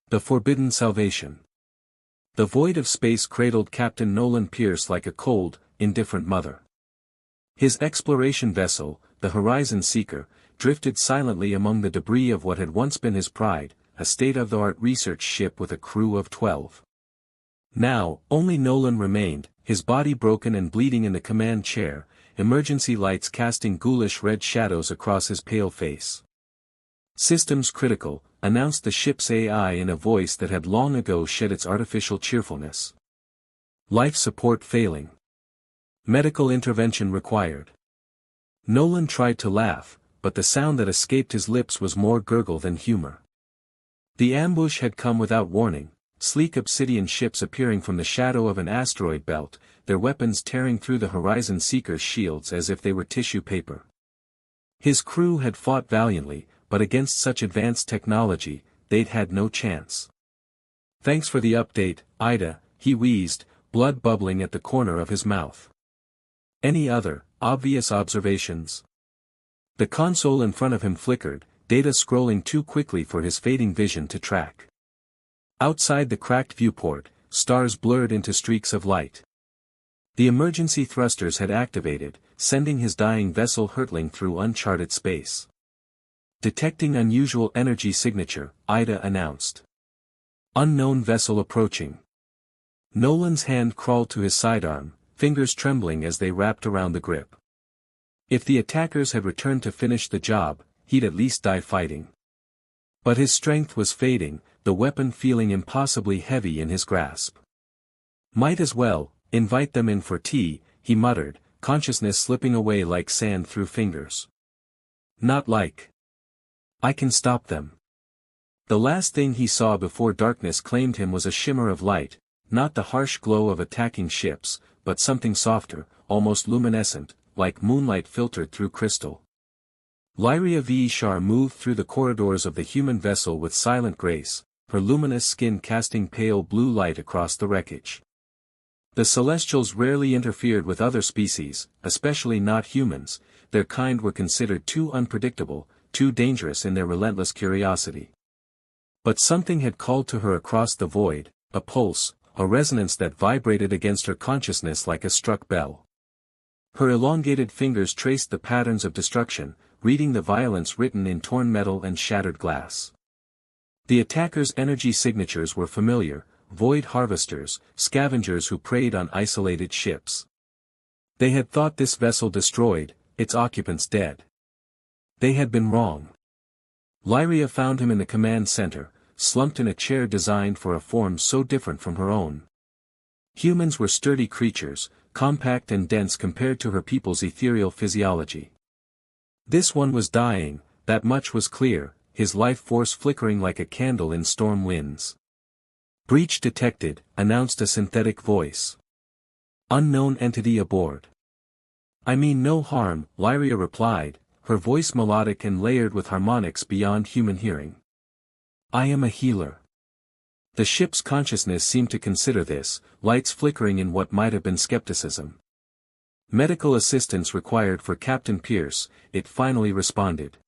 The Forbidden Salvation. The void of space cradled Captain Nolan Pierce like a cold, indifferent mother. His exploration vessel, the Horizon Seeker, drifted silently among the debris of what had once been his pride, a state-of-the-art research ship with a crew of 12. Now, only Nolan remained, his body broken and bleeding in the command chair, emergency lights casting ghoulish red shadows across his pale face. "Systems critical," announced the ship's AI in a voice that had long ago shed its artificial cheerfulness. "Life support failing. Medical intervention required." Nolan tried to laugh, but the sound that escaped his lips was more gurgle than humor. The ambush had come without warning, sleek obsidian ships appearing from the shadow of an asteroid belt, their weapons tearing through the Horizon Seeker's shields as if they were tissue paper. His crew had fought valiantly, but against such advanced technology, they'd had no chance. "Thanks for the update, Ida," he wheezed, blood bubbling at the corner of his mouth. "Any other, obvious observations?" The console in front of him flickered, data scrolling too quickly for his fading vision to track. Outside the cracked viewport, stars blurred into streaks of light. The emergency thrusters had activated, sending his dying vessel hurtling through uncharted space. "Detecting unusual energy signature," Ida announced. "Unknown vessel approaching." Nolan's hand crawled to his sidearm, fingers trembling as they wrapped around the grip. If the attackers had returned to finish the job, he'd at least die fighting. But his strength was fading, the weapon feeling impossibly heavy in his grasp. "Might as well invite them in for tea," he muttered, consciousness slipping away like sand through fingers. "Not like I can stop them." The last thing he saw before darkness claimed him was a shimmer of light, not the harsh glow of attacking ships, but something softer, almost luminescent, like moonlight filtered through crystal. Lyria Vishar moved through the corridors of the human vessel with silent grace, her luminous skin casting pale blue light across the wreckage. The Celestials rarely interfered with other species, especially not humans. Their kind were considered too unpredictable, too dangerous in their relentless curiosity. But something had called to her across the void, a pulse, a resonance that vibrated against her consciousness like a struck bell. Her elongated fingers traced the patterns of destruction, reading the violence written in torn metal and shattered glass. The attackers' energy signatures were familiar, void harvesters, scavengers who preyed on isolated ships. They had thought this vessel destroyed, its occupants dead. They had been wrong. Lyria found him in the command center, slumped in a chair designed for a form so different from her own. Humans were sturdy creatures, compact and dense compared to her people's ethereal physiology. This one was dying, that much was clear, his life force flickering like a candle in storm winds. "Breach detected," announced a synthetic voice. "Unknown entity aboard." "I mean no harm," Lyria replied, her voice melodic and layered with harmonics beyond human hearing. "I am a healer." The ship's consciousness seemed to consider this, lights flickering in what might have been skepticism. "Medical assistance required for Captain Pierce," it finally responded.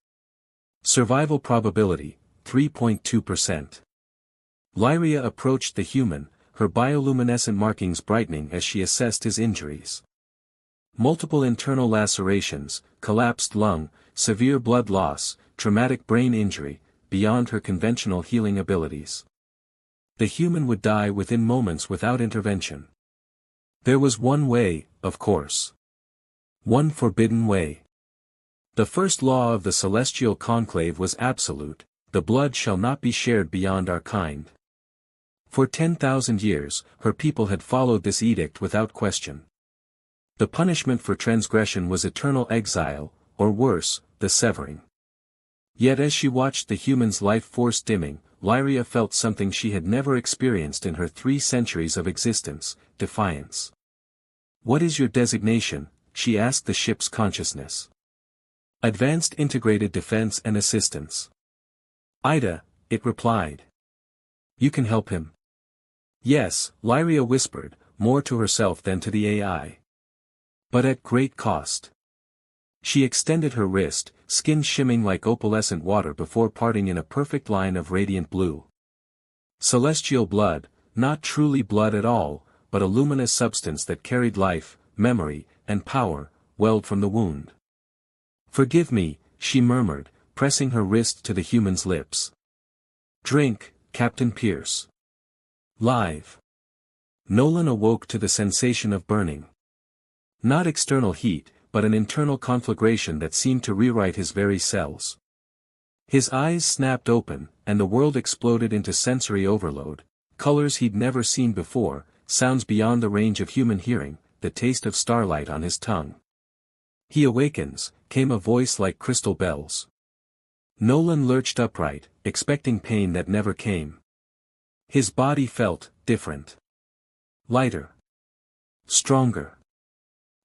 "Survival probability, 3.2%. Lyria approached the human, her bioluminescent markings brightening as she assessed his injuries. Multiple internal lacerations, collapsed lung, severe blood loss, traumatic brain injury, beyond her conventional healing abilities. The human would die within moments without intervention. There was one way, of course. One forbidden way. The first law of the celestial conclave was absolute: the blood shall not be shared beyond our kind. For 10,000 years, her people had followed this edict without question. The punishment for transgression was eternal exile, or worse, the severing. Yet as she watched the human's life force dimming, Lyria felt something she had never experienced in her 3 centuries of existence: defiance. "What is your designation?" she asked the ship's consciousness. "Advanced Integrated Defense and Assistance." "Ida," it replied. "You can help him?" "Yes," Lyria whispered, more to herself than to the AI. "But at great cost." She extended her wrist, skin shimming like opalescent water before parting in a perfect line of radiant blue. Celestial blood, not truly blood at all, but a luminous substance that carried life, memory, and power, welled from the wound. "Forgive me," she murmured, pressing her wrist to the human's lips. "Drink, Captain Pierce." Live. Nolan awoke to the sensation of burning. Not external heat, but an internal conflagration that seemed to rewrite his very cells. His eyes snapped open, and the world exploded into sensory overload, colors he'd never seen before, sounds beyond the range of human hearing, the taste of starlight on his tongue. "He awakens," came a voice like crystal bells. Nolan lurched upright, expecting pain that never came. His body felt different. Lighter. Stronger.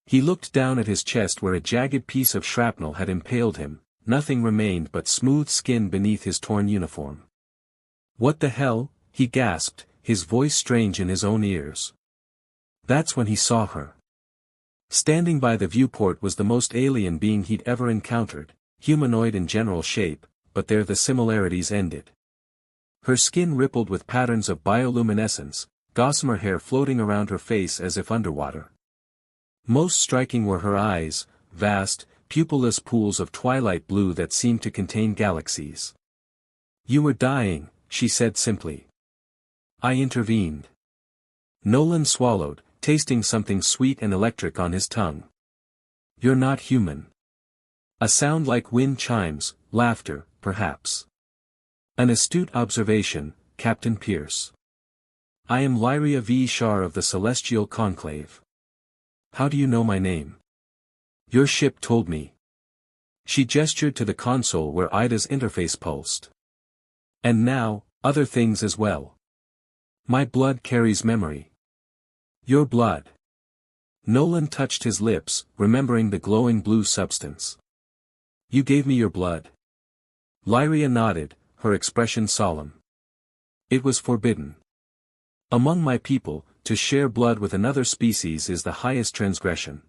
He looked down at his chest where a jagged piece of shrapnel had impaled him, nothing remained but smooth skin beneath his torn uniform. "What the hell?" he gasped, his voice strange in his own ears. That's when he saw her. Standing by the viewport was the most alien being he'd ever encountered, humanoid in general shape, but there the similarities ended. Her skin rippled with patterns of bioluminescence, gossamer hair floating around her face as if underwater. Most striking were her eyes, vast, pupilless pools of twilight blue that seemed to contain galaxies. "You were dying," she said simply. "I intervened." Nolan swallowed, tasting something sweet and electric on his tongue. "You're not human." A sound like wind chimes, laughter, perhaps. "An astute observation, Captain Pierce. I am Lyria V. Shar of the Celestial Conclave." "How do you know my name?" "Your ship told me." She gestured to the console where Ida's interface pulsed. "And now, other things as well. My blood carries memory." "Your blood." Nolan touched his lips, remembering the glowing blue substance. "You gave me your blood." Lyria nodded, her expression solemn. "It was forbidden. Among my people, to share blood with another species is the highest transgression."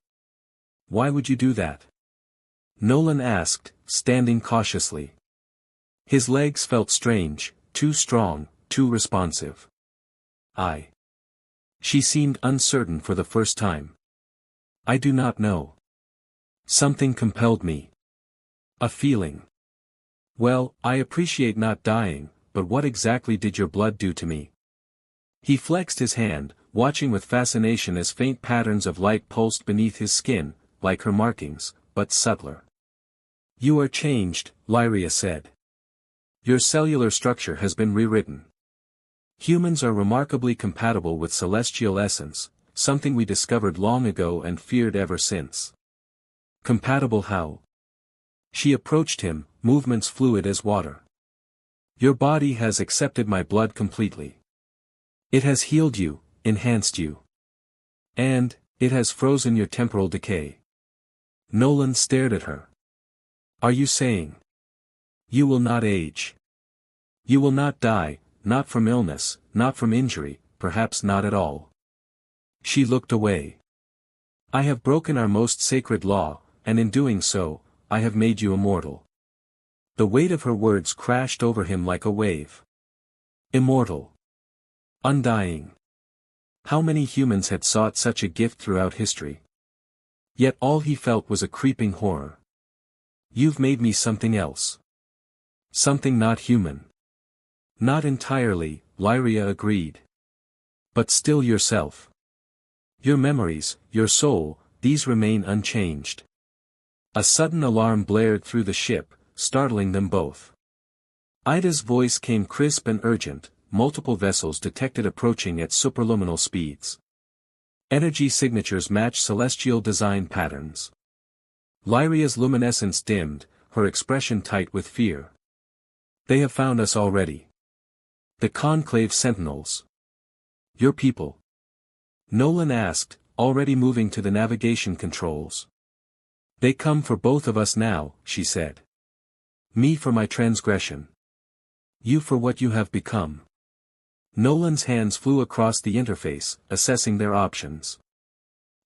"Why would you do that?" Nolan asked, standing cautiously. His legs felt strange, too strong, too responsive. She seemed uncertain for the first time. "I do not know. Something compelled me. A feeling. Well, I appreciate not dying, but what exactly did your blood do to me?" He flexed his hand, watching with fascination as faint patterns of light pulsed beneath his skin, like her markings, but subtler. "You are changed," Lyria said. "Your cellular structure has been rewritten. Humans are remarkably compatible with celestial essence, something we discovered long ago and feared ever since." "Compatible how?" She approached him, movements fluid as water. "Your body has accepted my blood completely. It has healed you, enhanced you. And, it has frozen your temporal decay." Nolan stared at her. "Are you saying you will not age? You will not die, not from illness, not from injury, perhaps not at all?" She looked away. "I have broken our most sacred law, and in doing so, I have made you immortal." The weight of her words crashed over him like a wave. Immortal. Undying. How many humans had sought such a gift throughout history? Yet all he felt was a creeping horror. "You've made me something else. Something not human." "Not entirely," Lyria agreed. "But still yourself. Your memories, your soul, these remain unchanged." A sudden alarm blared through the ship, startling them both. Ida's voice came crisp and urgent, multiple vessels detected approaching at superluminal speeds. Energy signatures match celestial design patterns. Lyria's luminescence dimmed, her expression tight with fear. "They have found us already. The Conclave Sentinels." "Your people?" Nolan asked, already moving to the navigation controls. "They come for both of us now," she said. "Me for my transgression. You for what you have become." Nolan's hands flew across the interface, assessing their options.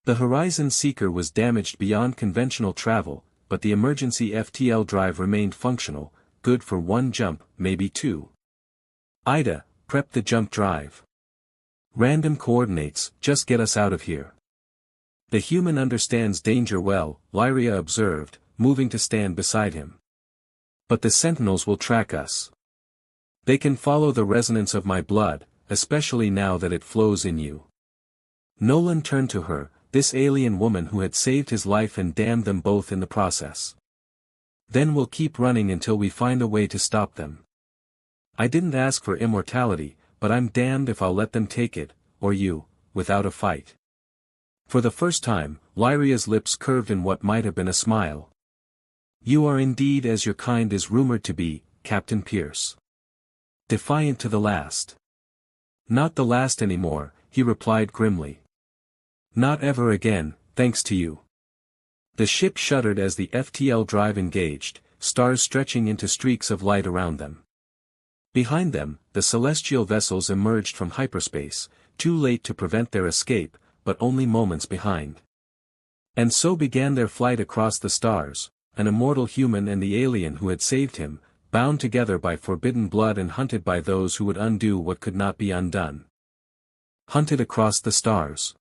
The Horizon Seeker was damaged beyond conventional travel, but the emergency FTL drive remained functional, good for one jump, maybe two. Ida, prep the jump drive. Random coordinates, just get us out of here. The human understands danger well, Lyria observed, moving to stand beside him. But the sentinels will track us. They can follow the resonance of my blood, especially now that it flows in you. Nolan turned to her, this alien woman who had saved his life and damned them both in the process. Then we'll keep running until we find a way to stop them. I didn't ask for immortality, but I'm damned if I'll let them take it, or you, without a fight. For the first time, Lyria's lips curved in what might have been a smile. You are indeed as your kind is rumored to be, Captain Pierce. Defiant to the last. Not the last anymore, he replied grimly. Not ever again, thanks to you. The ship shuddered as the FTL drive engaged, stars stretching into streaks of light around them. Behind them, the celestial vessels emerged from hyperspace, too late to prevent their escape, but only moments behind. And so began their flight across the stars, an immortal human and the alien who had saved him, bound together by forbidden blood and hunted by those who would undo what could not be undone. Hunted across the stars.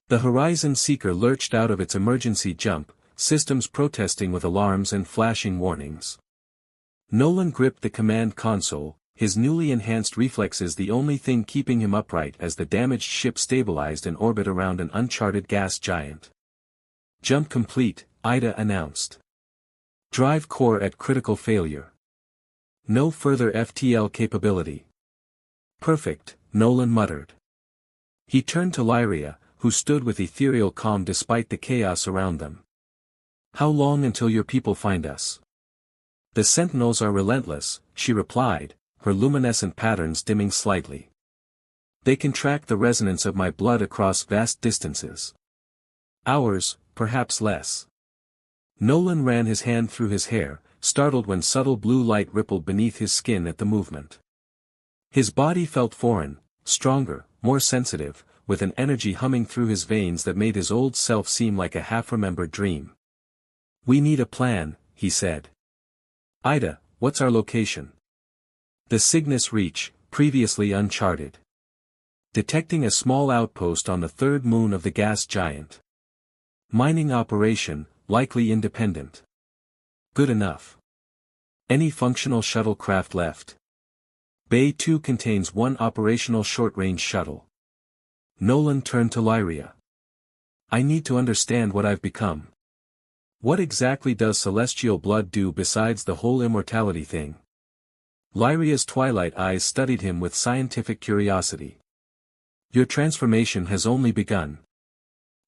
The Horizon Seeker lurched out of its emergency jump, systems protesting with alarms and flashing warnings. Nolan gripped the command console, his newly enhanced reflexes the only thing keeping him upright as the damaged ship stabilized in orbit around an uncharted gas giant. Jump complete, Ida announced. Drive core at critical failure. No further FTL capability. Perfect, Nolan muttered. He turned to Lyria, who stood with ethereal calm despite the chaos around them. How long until your people find us? The sentinels are relentless, she replied, her luminescent patterns dimming slightly. They can track the resonance of my blood across vast distances. Hours, perhaps less. Nolan ran his hand through his hair, startled when subtle blue light rippled beneath his skin at the movement. His body felt foreign, stronger, more sensitive, with an energy humming through his veins that made his old self seem like a half-remembered dream. We need a plan, he said. Ida, what's our location? The Cygnus Reach, previously uncharted. Detecting a small outpost on the third moon of the gas giant. Mining operation, likely independent. Good enough. Any functional shuttlecraft left? Bay 2 contains one operational short-range shuttle. Nolan turned to Lyria. I need to understand what I've become. What exactly does celestial blood do besides the whole immortality thing? Lyria's twilight eyes studied him with scientific curiosity. Your transformation has only begun.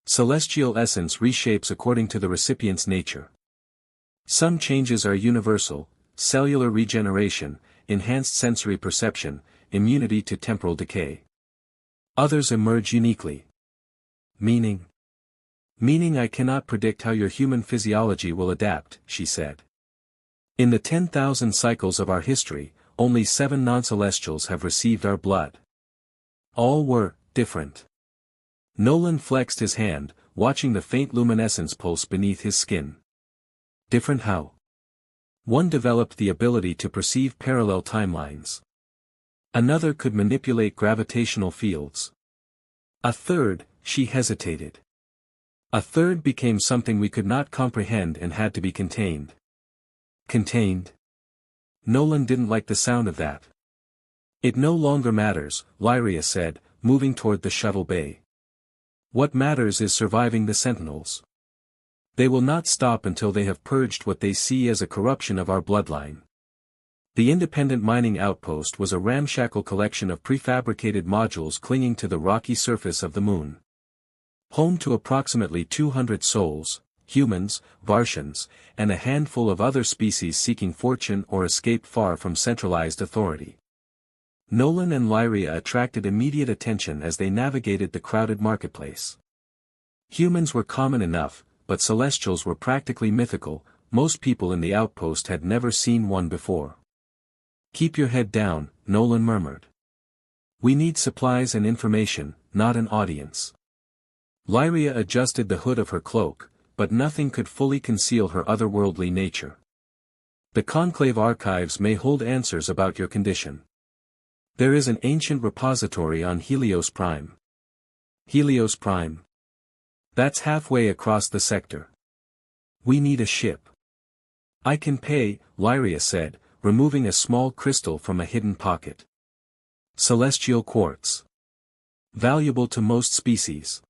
Celestial essence reshapes according to the recipient's nature. Some changes are universal: cellular regeneration, enhanced sensory perception, immunity to temporal decay. Others emerge uniquely. Meaning? Meaning I cannot predict how your human physiology will adapt, she said. In the 10,000 cycles of our history, only 7 non-celestials have received our blood. All were different. Nolan flexed his hand, watching the faint luminescence pulse beneath his skin. Different how? One developed the ability to perceive parallel timelines. Another could manipulate gravitational fields. A third, she hesitated. A third became something we could not comprehend and had to be contained. Contained? Nolan didn't like the sound of that. It no longer matters, Lyria said, moving toward the shuttle bay. What matters is surviving the sentinels. They will not stop until they have purged what they see as a corruption of our bloodline. The independent mining outpost was a ramshackle collection of prefabricated modules clinging to the rocky surface of the moon. Home to approximately 200 souls, humans, Vartians, and a handful of other species seeking fortune or escape far from centralized authority. Nolan and Lyria attracted immediate attention as they navigated the crowded marketplace. Humans were common enough, but Celestials were practically mythical. Most people in the outpost had never seen one before. Keep your head down, Nolan murmured. We need supplies and information, not an audience. Lyria adjusted the hood of her cloak, but nothing could fully conceal her otherworldly nature. The Conclave archives may hold answers about your condition. There is an ancient repository on Helios Prime. Helios Prime. That's halfway across the sector. We need a ship. I can pay, Lyria said, removing a small crystal from a hidden pocket. Celestial quartz. Valuable to most species.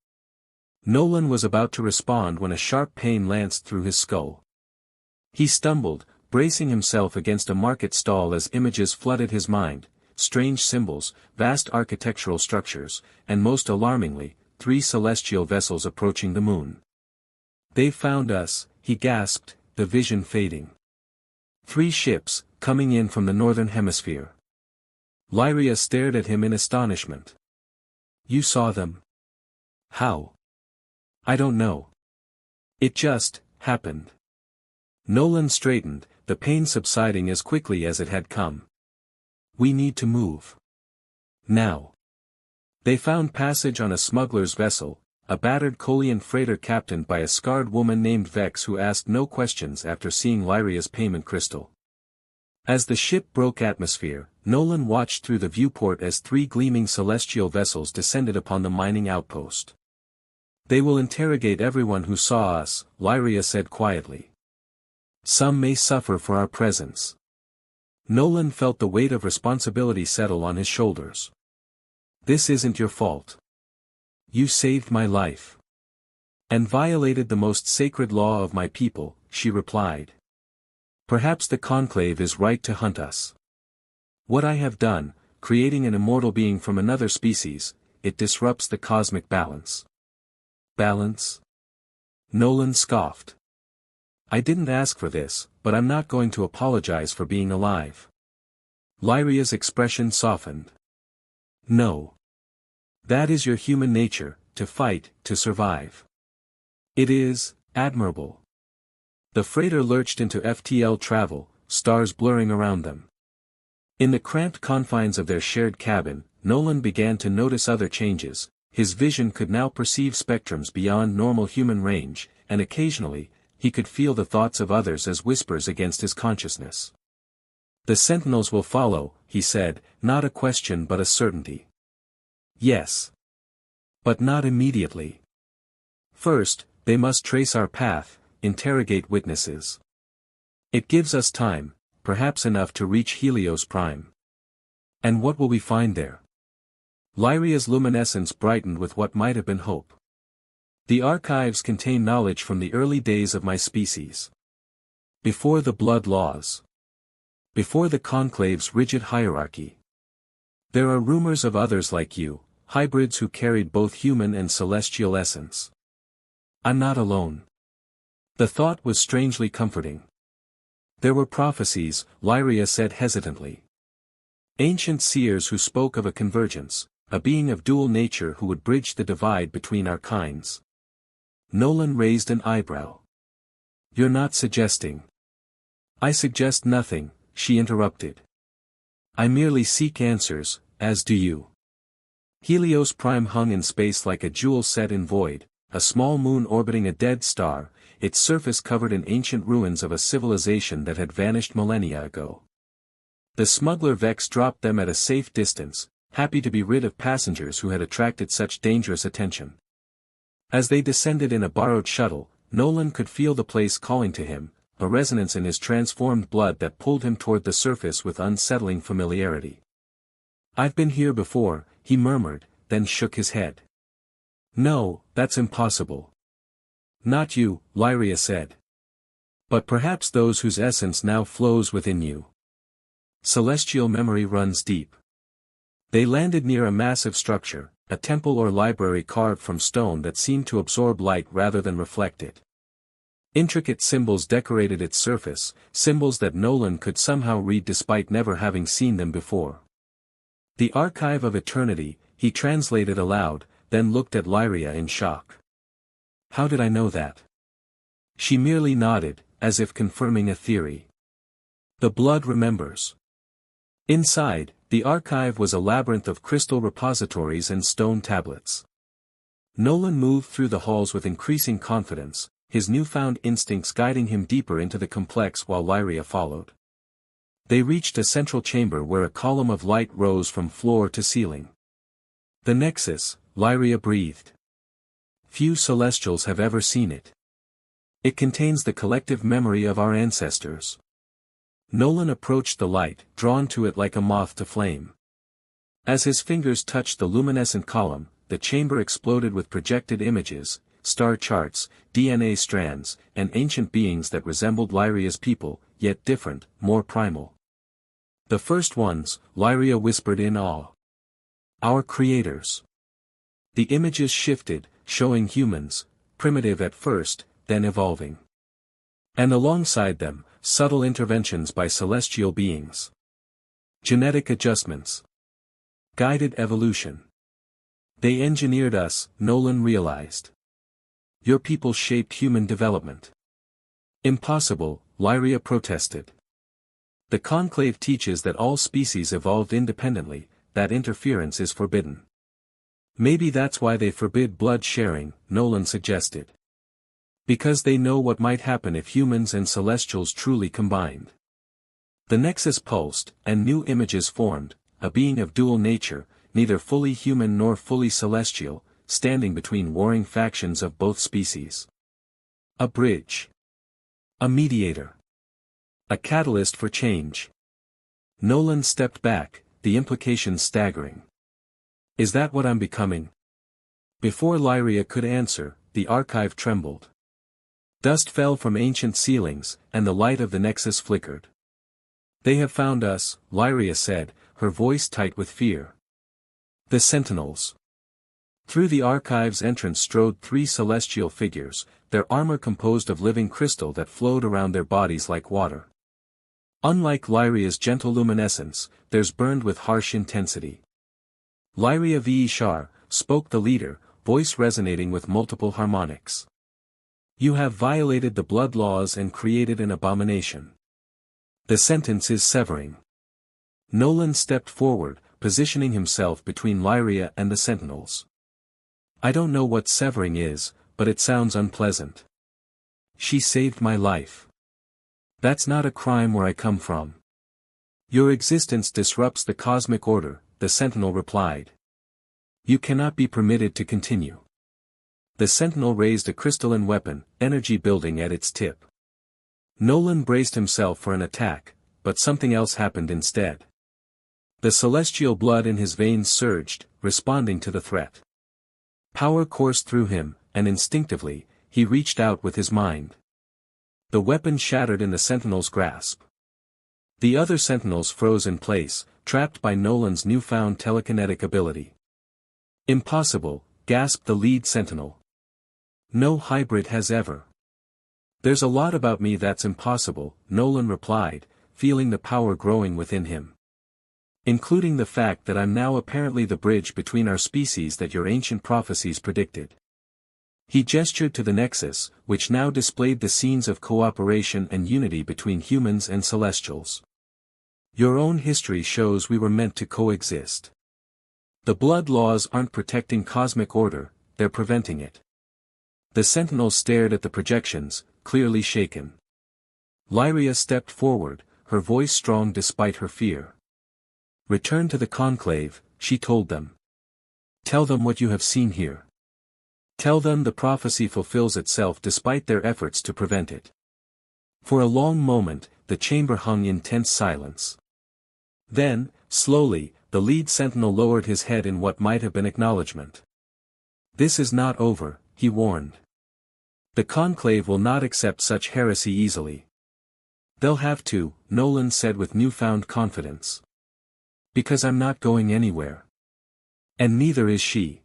Nolan was about to respond when a sharp pain lanced through his skull. He stumbled, bracing himself against a market stall as images flooded his mind, strange symbols, vast architectural structures, and most alarmingly, 3 celestial vessels approaching the moon. "They've found us," he gasped, the vision fading. 3 ships, coming in from the northern hemisphere. Lyria stared at him in astonishment. "You saw them? How?" "I don't know. It just happened." Nolan straightened, the pain subsiding as quickly as it had come. "We need to move. Now." They found passage on a smuggler's vessel, a battered Kolian freighter captained by a scarred woman named Vex who asked no questions after seeing Lyria's payment crystal. As the ship broke atmosphere, Nolan watched through the viewport as 3 gleaming celestial vessels descended upon the mining outpost. "They will interrogate everyone who saw us," Lyria said quietly. "Some may suffer for our presence." Nolan felt the weight of responsibility settle on his shoulders. "This isn't your fault. You saved my life. And violated the most sacred law of my people," she replied. "Perhaps the Conclave is right to hunt us. What I have done, creating an immortal being from another species, it disrupts the cosmic balance." "Balance?" Nolan scoffed. "I didn't ask for this, but I'm not going to apologize for being alive." Lyria's expression softened. "No. That is your human nature, to fight, to survive. It is admirable." The freighter lurched into FTL travel, stars blurring around them. In the cramped confines of their shared cabin, Nolan began to notice other changes. His vision could now perceive spectrums beyond normal human range, and occasionally, he could feel the thoughts of others as whispers against his consciousness. "The Sentinels will follow," he said, not a question but a certainty. "Yes. But not immediately. First, they must trace our path, interrogate witnesses. It gives us time, perhaps enough to reach Helios Prime. And what will we find there?" Lyria's luminescence brightened with what might have been hope. "The archives contain knowledge from the early days of my species. Before the blood laws. Before the Conclave's rigid hierarchy. There are rumors of others like you, hybrids who carried both human and celestial essence. I'm not alone." The thought was strangely comforting. "There were prophecies," Lyria said hesitantly. "Ancient seers who spoke of a convergence, a being of dual nature who would bridge the divide between our kinds." Nolan raised an eyebrow. "You're not suggesting." "I suggest nothing," she interrupted. "I merely seek answers, as do you." Helios Prime hung in space like a jewel set in void, a small moon orbiting a dead star, its surface covered in ancient ruins of a civilization that had vanished millennia ago. The smuggler Vex dropped them at a safe distance, happy to be rid of passengers who had attracted such dangerous attention. As they descended in a borrowed shuttle, Nolan could feel the place calling to him, a resonance in his transformed blood that pulled him toward the surface with unsettling familiarity. "I've been here before," he murmured, then shook his head. "No, that's impossible." "Not you," Lyria said. "But perhaps those whose essence now flows within you. Celestial memory runs deep." They landed near a massive structure, a temple or library carved from stone that seemed to absorb light rather than reflect it. Intricate symbols decorated its surface, symbols that Nolan could somehow read despite never having seen them before. "The Archive of Eternity," he translated aloud, then looked at Lyria in shock. "How did I know that?" She merely nodded, as if confirming a theory. "The blood remembers." Inside, the archive was a labyrinth of crystal repositories and stone tablets. Nolan moved through the halls with increasing confidence, his newfound instincts guiding him deeper into the complex while Lyria followed. They reached a central chamber where a column of light rose from floor to ceiling. The Nexus, Lyria breathed. Few Celestials have ever seen it. It contains the collective memory of our ancestors. Nolan approached the light, drawn to it like a moth to flame. As his fingers touched the luminescent column, the chamber exploded with projected images, star charts, DNA strands, and ancient beings that resembled Lyria's people, yet different, more primal. The first ones, Lyria whispered in awe. Our creators. The images shifted, showing humans, primitive at first, then evolving. And alongside them, subtle interventions by celestial beings. Genetic adjustments. Guided evolution. They engineered us, Nolan realized. Your people shaped human development. Impossible, Lyria protested. The conclave teaches that all species evolved independently, that interference is forbidden. Maybe that's why they forbid blood sharing, Nolan suggested. Because they know what might happen if humans and Celestials truly combined. The Nexus pulsed, and new images formed, a being of dual nature, neither fully human nor fully celestial, standing between warring factions of both species. A bridge. A mediator. A catalyst for change. Nolan stepped back, the implications staggering. Is that what I'm becoming? Before Lyria could answer, the archive trembled. Dust fell from ancient ceilings, and the light of the Nexus flickered. They have found us, Lyria said, her voice tight with fear. The Sentinels. Through the archive's entrance strode three celestial figures, their armor composed of living crystal that flowed around their bodies like water. Unlike Lyria's gentle luminescence, theirs burned with harsh intensity. Lyria Vishar, spoke the leader, voice resonating with multiple harmonics. You have violated the blood laws and created an abomination. The sentence is severing. Nolan stepped forward, positioning himself between Lyria and the Sentinels. I don't know what severing is, but it sounds unpleasant. She saved my life. That's not a crime where I come from. Your existence disrupts the cosmic order, the Sentinel replied. You cannot be permitted to continue. The Sentinel raised a crystalline weapon, energy building at its tip. Nolan braced himself for an attack, but something else happened instead. The celestial blood in his veins surged, responding to the threat. Power coursed through him, and instinctively, he reached out with his mind. The weapon shattered in the Sentinel's grasp. The other Sentinels froze in place, trapped by Nolan's newfound telekinetic ability. Impossible, gasped the lead Sentinel. No hybrid has ever. There's a lot about me that's impossible, Nolan replied, feeling the power growing within him. Including the fact that I'm now apparently the bridge between our species that your ancient prophecies predicted. He gestured to the Nexus, which now displayed the scenes of cooperation and unity between humans and Celestials. Your own history shows we were meant to coexist. The blood laws aren't protecting cosmic order, they're preventing it. The Sentinels stared at the projections, clearly shaken. Lyria stepped forward, her voice strong despite her fear. Return to the conclave, she told them. Tell them what you have seen here. Tell them the prophecy fulfills itself despite their efforts to prevent it. For a long moment, the chamber hung in tense silence. Then, slowly, the lead Sentinel lowered his head in what might have been acknowledgement. This is not over, he warned. The conclave will not accept such heresy easily. They'll have to, Nolan said with newfound confidence. Because I'm not going anywhere. And neither is she.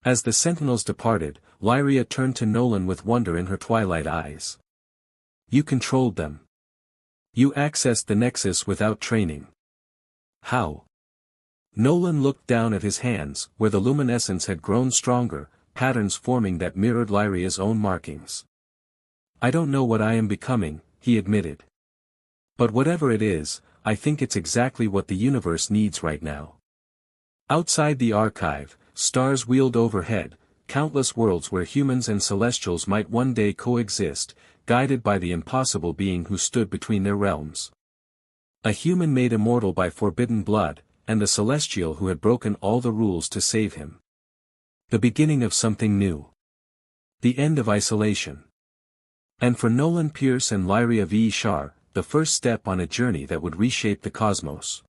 As the Sentinels departed, Lyria turned to Nolan with wonder in her twilight eyes. You controlled them. You accessed the Nexus without training. How? Nolan looked down at his hands, where the luminescence had grown stronger, patterns forming that mirrored Lyria's own markings. I don't know what I am becoming, he admitted. But whatever it is, I think it's exactly what the universe needs right now. Outside the archive, stars wheeled overhead, countless worlds where humans and Celestials might one day coexist, guided by the impossible being who stood between their realms. A human made immortal by forbidden blood, and a celestial who had broken all the rules to save him. The beginning of something new. The end of isolation. And for Nolan Pierce and Lyria V. Shar, the first step on a journey that would reshape the cosmos.